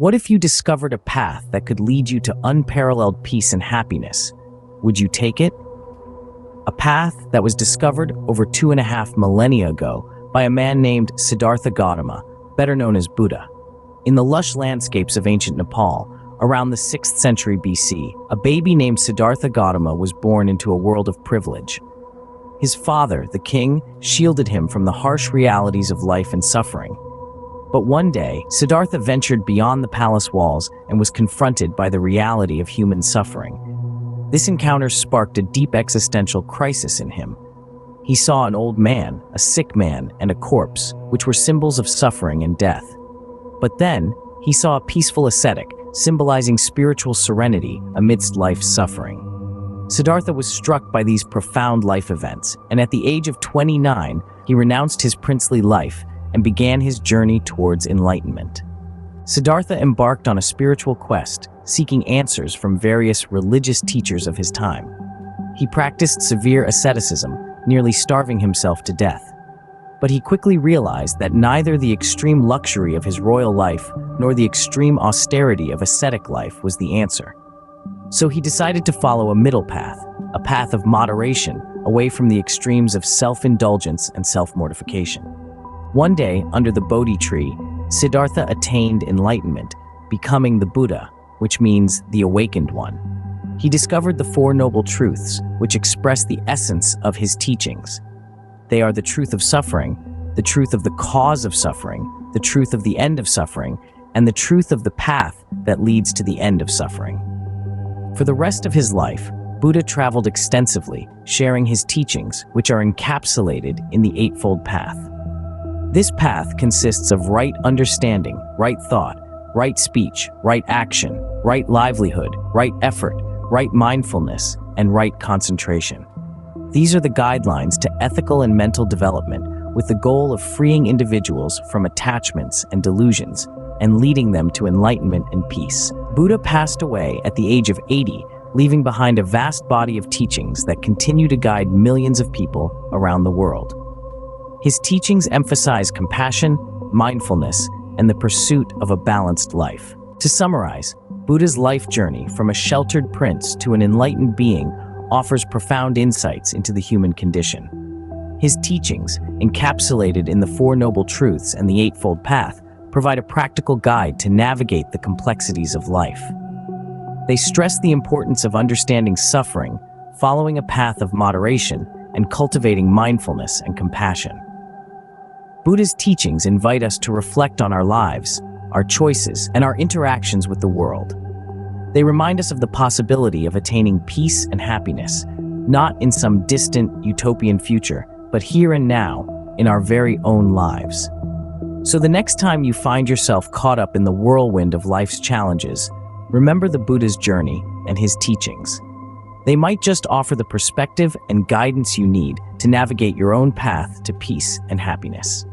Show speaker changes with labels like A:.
A: What if you discovered a path that could lead you to unparalleled peace and happiness? Would you take it? A path that was discovered over 2.5 millennia ago by a man named Siddhartha Gautama, better known as Buddha. In the lush landscapes of ancient Nepal, around the 6th century BC, a baby named Siddhartha Gautama was born into a world of privilege. His father, the king, shielded him from the harsh realities of life and suffering. But one day, Siddhartha ventured beyond the palace walls and was confronted by the reality of human suffering. This encounter sparked a deep existential crisis in him. He saw an old man, a sick man, and a corpse, which were symbols of suffering and death. But then, he saw a peaceful ascetic, symbolizing spiritual serenity amidst life's suffering. Siddhartha was struck by these profound life events, and at the age of 29, he renounced his princely life and began his journey towards enlightenment. Siddhartha embarked on a spiritual quest, seeking answers from various religious teachers of his time. He practiced severe asceticism, nearly starving himself to death. But he quickly realized that neither the extreme luxury of his royal life nor the extreme austerity of ascetic life was the answer. So he decided to follow a middle path, a path of moderation, away from the extremes of self-indulgence and self-mortification. One day, under the Bodhi tree, Siddhartha attained enlightenment, becoming the Buddha, which means the awakened one. He discovered the Four Noble Truths, which express the essence of his teachings. They are the truth of suffering, the truth of the cause of suffering, the truth of the end of suffering, and the truth of the path that leads to the end of suffering. For the rest of his life, Buddha traveled extensively, sharing his teachings, which are encapsulated in the Eightfold Path. This path consists of right understanding, right thought, right speech, right action, right livelihood, right effort, right mindfulness, and right concentration. These are the guidelines to ethical and mental development, with the goal of freeing individuals from attachments and delusions and leading them to enlightenment and peace. Buddha passed away at the age of 80, leaving behind a vast body of teachings that continue to guide millions of people around the world. His teachings emphasize compassion, mindfulness, and the pursuit of a balanced life. To summarize, Buddha's life journey from a sheltered prince to an enlightened being offers profound insights into the human condition. His teachings, encapsulated in the Four Noble Truths and the Eightfold Path, provide a practical guide to navigate the complexities of life. They stress the importance of understanding suffering, following a path of moderation, and cultivating mindfulness and compassion. Buddha's teachings invite us to reflect on our lives, our choices, and our interactions with the world. They remind us of the possibility of attaining peace and happiness, not in some distant utopian future, but here and now, in our very own lives. So the next time you find yourself caught up in the whirlwind of life's challenges, remember the Buddha's journey and his teachings. They might just offer the perspective and guidance you need to navigate your own path to peace and happiness.